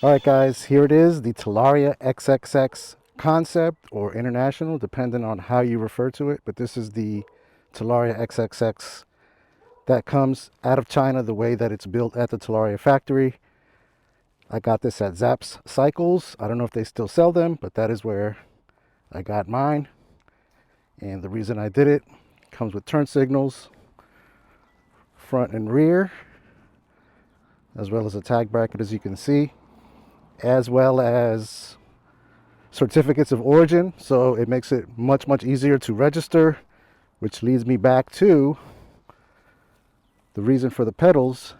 All right, guys, here it is, the Talaria XXX concept or international, depending on how you refer to it. But this is the Talaria XXX that comes out of China, the way that it's built at the Talaria factory. I got this at Zapp's Cycles. I don't know if they still sell them, but that is where I got mine. And the reason I did it, comes with turn signals, front and rear, as well as a tag bracket, as you can see, as well as certificates of origin, so it makes it much easier to register, which leads me back to the reason for the pedals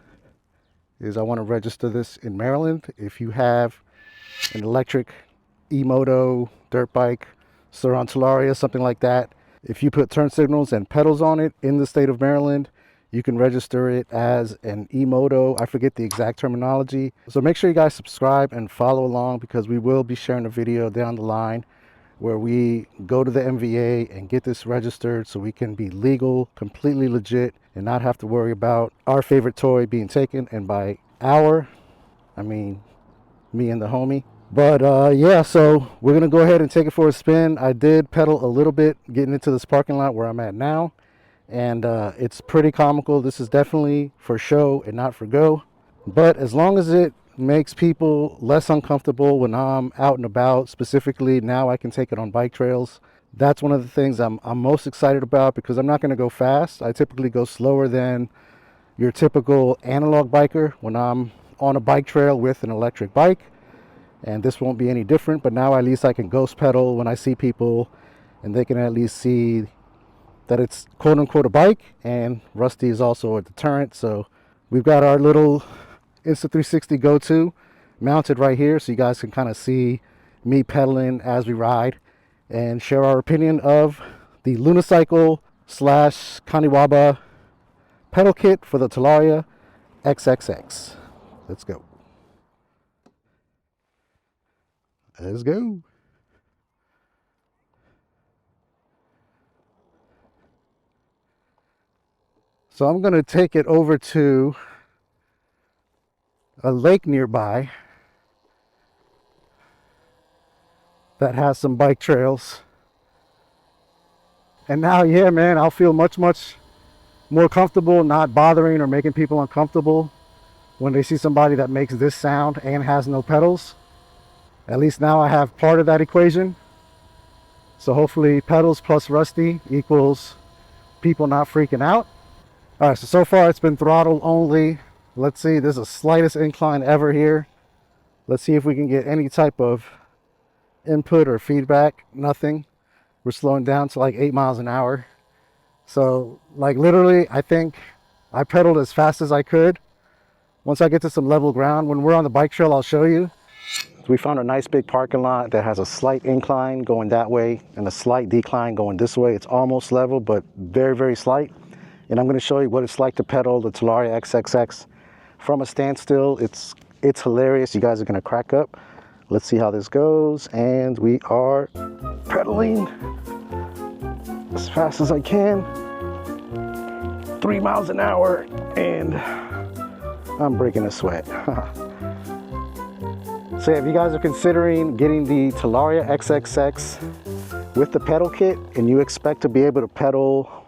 is I want to register this in Maryland. If you have an electric e-moto, dirt bike, Surron Talaria, something like that, if you put turn signals and pedals on it in the state of Maryland, you can register it as an e-moto. I forget the exact terminology. So make sure you guys subscribe and follow along, because we will be sharing a video down the line where we go to the MVA and get this registered so we can be legal, completely legit, and not have to worry about our favorite toy being taken. And by our, I mean me and the homie. But yeah, so we're gonna go ahead and take it for a spin. I did pedal a little bit getting into this parking lot where I'm at now, and it's pretty comical. This is definitely for show and not for go, but as long as it makes people less uncomfortable when I'm out and about, specifically now I can take it on bike trails. That's one of the things I'm most excited about, because I'm not going to go fast. I typically go slower than your typical analog biker when I'm on a bike trail with an electric bike, and this won't be any different. But now at least I can ghost pedal when I see people, and they can at least see that it's quote unquote a bike, and Rusty is also a deterrent. So we've got our little Insta360 go-to mounted right here, so you guys can kind of see me pedaling as we ride and share our opinion of the Lunicycle / Kaniwaba pedal kit for the Talaria XXX. Let's go. Let's go. So I'm going to take it over to a lake nearby that has some bike trails. And now, yeah, man, I'll feel much more comfortable not bothering or making people uncomfortable when they see somebody that makes this sound and has no pedals. At least now I have part of that equation. So hopefully pedals plus Rusty equals people not freaking out. All right, so far it's been throttle only. Let's see, this is the slightest incline ever here. Let's see if we can get any type of input or feedback. Nothing. We're slowing down to like 8 miles an hour. So like literally, I think I pedaled as fast as I could. Once I get to some level ground, when we're on the bike trail, I'll show you. So we found a nice big parking lot that has a slight incline going that way and a slight decline going this way. It's almost level, but very slight. And I'm going to show you what it's like to pedal the Talaria XXX from a standstill. It's hilarious. You guys are going to crack up. Let's see how this goes. And we are pedaling as fast as I can. 3 miles an hour, and I'm breaking a sweat. So if you guys are considering getting the Talaria XXX with the pedal kit and you expect to be able to pedal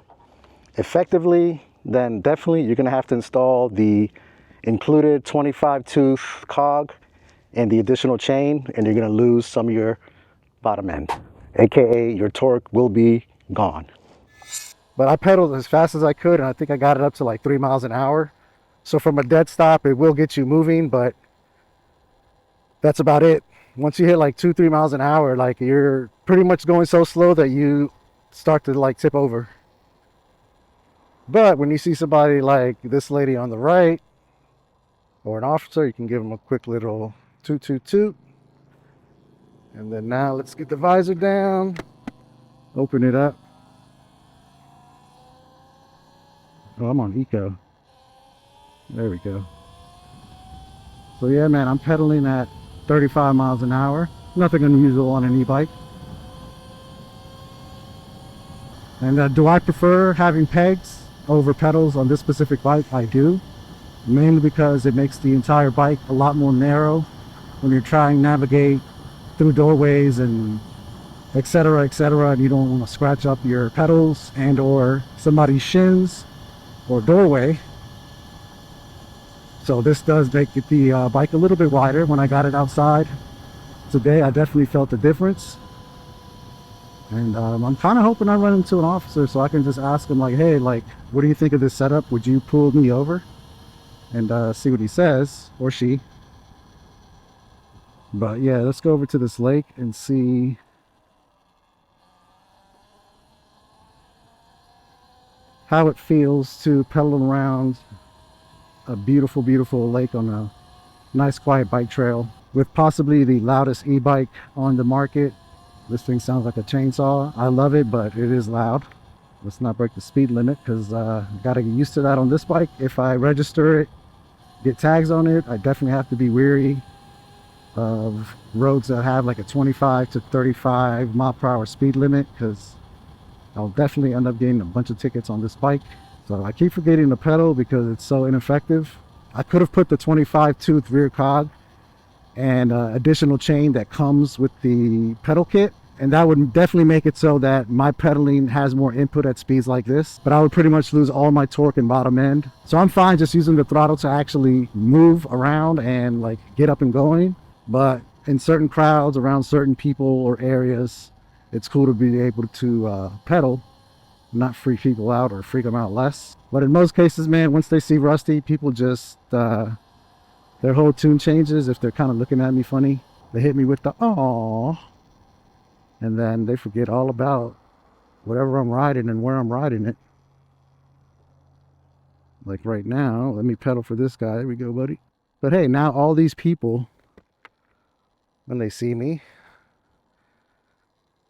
effectively, then definitely you're going to have to install the included 25 tooth cog and the additional chain, and you're going to lose some of your bottom end, aka your torque will be gone. But I pedaled as fast as I could, and I think I got it up to like 3 miles an hour. So from a dead stop, it will get you moving, but that's about it. Once you hit like 2-3 miles an hour, like you're pretty much going so slow that you start to like tip over. But when you see somebody like this lady on the right, or an officer, you can give them a quick little toot toot toot. And then now let's get the visor down, open it up. Oh, I'm on eco. There we go. So yeah, man, I'm pedaling at 35 miles an hour. Nothing unusual on an e-bike. And do I prefer having pegs over pedals on this specific bike? I do. Mainly because it makes the entire bike a lot more narrow when you're trying to navigate through doorways and etc., and you don't want to scratch up your pedals and or somebody's shins or doorway. So this does make the bike a little bit wider. When I got it outside today, I definitely felt the difference. And I'm kind of hoping I run into an officer so I can just ask him like, hey, like, what do you think of this setup? Would you pull me over? And see what he says, or she. But yeah, let's go over to this lake and see how it feels to pedal around a beautiful, beautiful lake on a nice quiet bike trail with possibly the loudest e-bike on the market. This thing sounds like a chainsaw. I love it, but it is loud. Let's not break the speed limit because I gotta get used to that on this bike. If I register it, get tags on it, I definitely have to be wary of roads that have like a 25 to 35 mile per hour speed limit, because I'll definitely end up getting a bunch of tickets on this bike. So I keep forgetting to pedal because it's so ineffective. I could have put the 25 tooth rear cog and additional chain that comes with the pedal kit, and that would definitely make it so that my pedaling has more input at speeds like this, but I would pretty much lose all my torque and bottom end. So I'm fine just using the throttle to actually move around and like get up and going. But in certain crowds, around certain people or areas, it's cool to be able to pedal, not freak people out or freak them out less. But in most cases, man, once they see Rusty, people just their whole tune changes. If they're kind of looking at me funny, they hit me with the "aww," and then they forget all about whatever I'm riding and where I'm riding it. Like right now, let me pedal for this guy. There we go, buddy. But hey, now all these people, when they see me,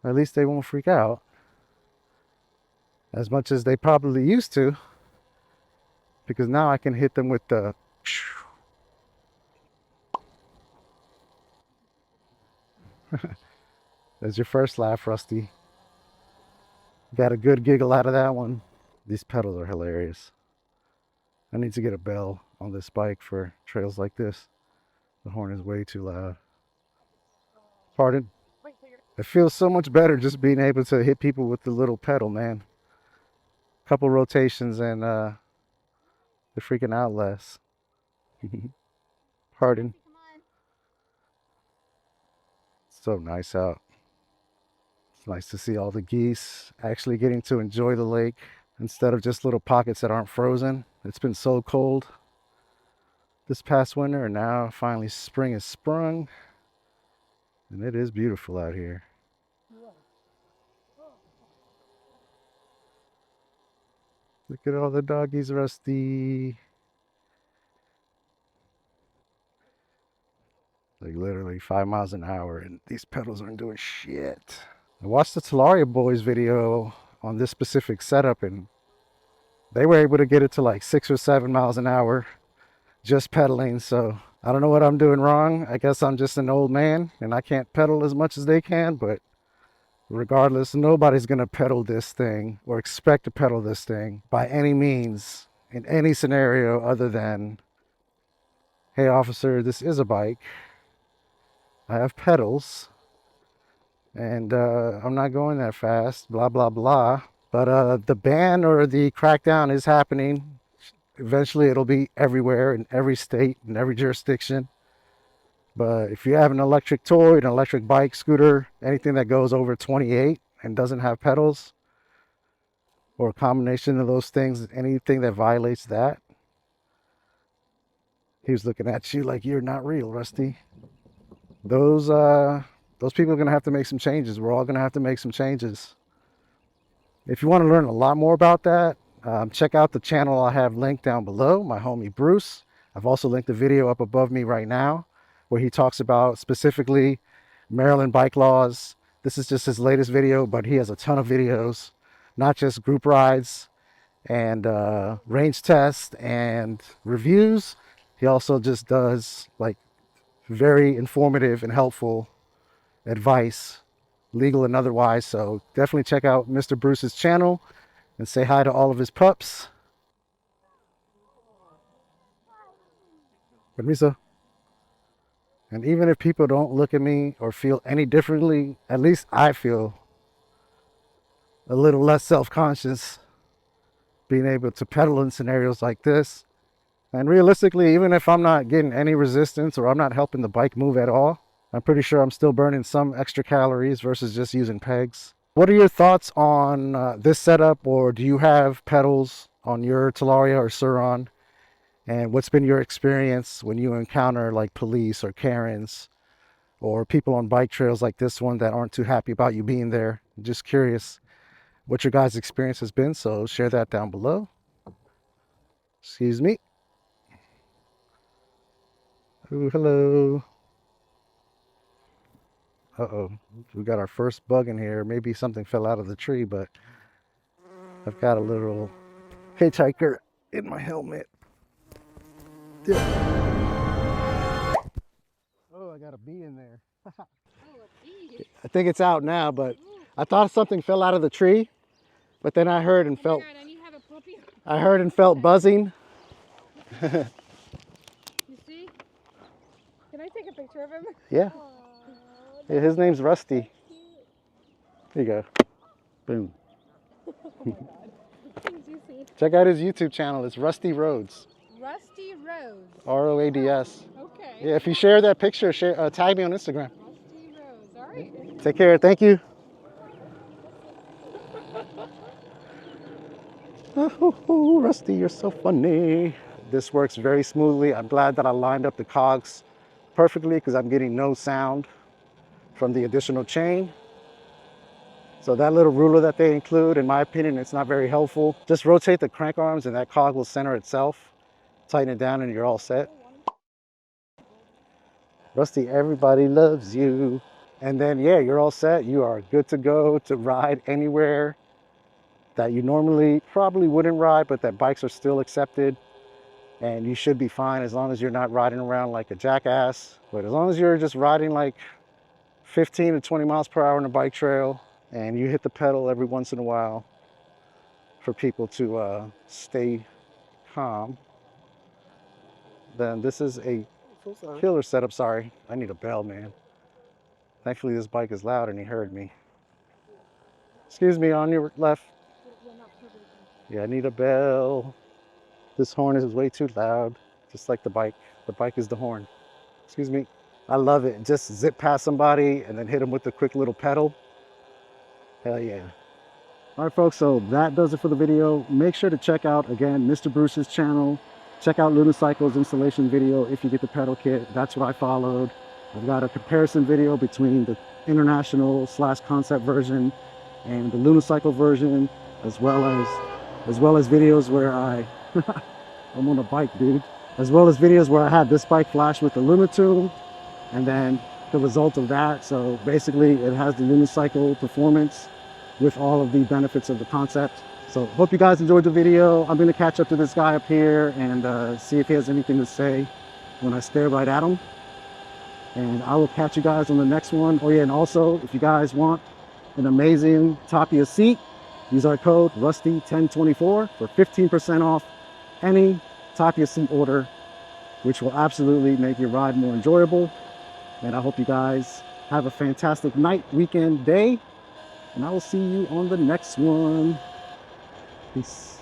at least they won't freak out as much as they probably used to, because now I can hit them with the there's your first laugh, Rusty. Got a good giggle out of that one. These pedals are hilarious. I need to get a bell on this bike for trails like this. The horn is way too loud. Pardon? It feels so much better just being able to hit people with the little pedal, man. Couple rotations and they're freaking out less. Pardon? It's so nice out. It's nice to see all the geese actually getting to enjoy the lake instead of just little pockets that aren't frozen. It's been so cold this past winter, and now finally spring has sprung, and it is beautiful out here. Look at all the doggies, Rusty. Like literally 5 miles an hour, and these pedals aren't doing shit. I watched the Talaria boys video on this specific setup, and they were able to get it to like 6 or 7 miles an hour just pedaling. So I don't know what I'm doing wrong. I guess I'm just an old man and I can't pedal as much as they can, but regardless, nobody's gonna pedal this thing or expect to pedal this thing by any means in any scenario other than, hey officer, this is a bike. I have pedals and I'm not going that fast, blah, blah, blah. But the ban or the crackdown is happening. Eventually it'll be everywhere in every state, in every jurisdiction. But if you have an electric toy, an electric bike, scooter, anything that goes over 28 and doesn't have pedals, or a combination of those things, anything that violates that, he was looking at you like you're not real, Rusty. Those people are gonna have to make some changes. We're all gonna have to make some changes. If you want to learn a lot more about that, check out the channel I have linked down below, my homie Bruce. I've also linked a video up above me right now where he talks about specifically Maryland bike laws. This is just his latest video, but he has a ton of videos, not just group rides and range tests and reviews. He also just does like very informative and helpful advice, legal and otherwise. So definitely check out Mr. Bruce's channel and say hi to all of his pups. Permiso. And even if people don't look at me or feel any differently, at least I feel a little less self-conscious being able to pedal in scenarios like this. And realistically, even if I'm not getting any resistance or I'm not helping the bike move at all, I'm pretty sure I'm still burning some extra calories versus just using pegs. What are your thoughts on this setup, or do you have pedals on your Talaria or Surron? And what's been your experience when you encounter like police or Karens or people on bike trails like this one that aren't too happy about you being there? I'm just curious what your guys' experience has been, so share that down below. Excuse me. Ooh, hello. Uh-oh, we got our first bug in here. Maybe something fell out of the tree, but I've got a little hitchhiker in my helmet. Yeah. Oh, I got a bee in there. Oh, a bee? I think it's out now, but I thought something fell out of the tree, but then I heard and felt. Oh my God, and you have a puppy? I heard and felt buzzing. You see? Can I take a picture of him? Yeah. Yeah, his name's Rusty. There you go. Boom. Oh my God. Check out his YouTube channel. It's Rustyroads. Rustyroads. R-O-A-D-S. Okay. Yeah, if you share that picture, tag me on Instagram. Rustyroads. All right. Take care. Thank you. Oh, Rusty, you're so funny. This works very smoothly. I'm glad that I lined up the cogs perfectly because I'm getting no sound from the additional chain. So that little ruler that they include, in my opinion, it's not very helpful. Just rotate the crank arms and that cog will center itself. Tighten it down and you're all set. Rusty, everybody loves you. And then, yeah, you're all set. You are good to go to ride anywhere that you normally probably wouldn't ride, but that bikes are still accepted. And you should be fine as long as you're not riding around like a jackass. But as long as you're just riding like 15 to 20 miles per hour on a bike trail and you hit the pedal every once in a while for people to stay calm, then this is a killer setup. Sorry, I need a bell, man. Thankfully this bike is loud and he heard me. Excuse me, on your left. Yeah, I need a bell. This horn is way too loud, just like the bike. The bike is the horn. Excuse me. I love it. Just zip past somebody and then hit them with the quick little pedal. Hell yeah. All right, folks, so that does it for the video. Make sure to check out, again, Mr. Bruce's channel. Check out Lunacycle's installation video if you get the pedal kit. That's what I followed. I've got a comparison video between the international / concept version and the Lunacycle version, as well as videos where I'm on a bike, dude. As well as videos where I had this bike flash with the Luna tool, and then the result of that. So basically it has the Lunacycle performance with all of the benefits of the concept. So hope you guys enjoyed the video. I'm gonna catch up to this guy up here and see if he has anything to say when I stare right at him. And I will catch you guys on the next one. Oh yeah, and also if you guys want an amazing Tapia seat, use our code RUSTY1024 for 15% off any Tapia seat order, which will absolutely make your ride more enjoyable. And I hope you guys have a fantastic night, weekend, day, and I will see you on the next one. Peace.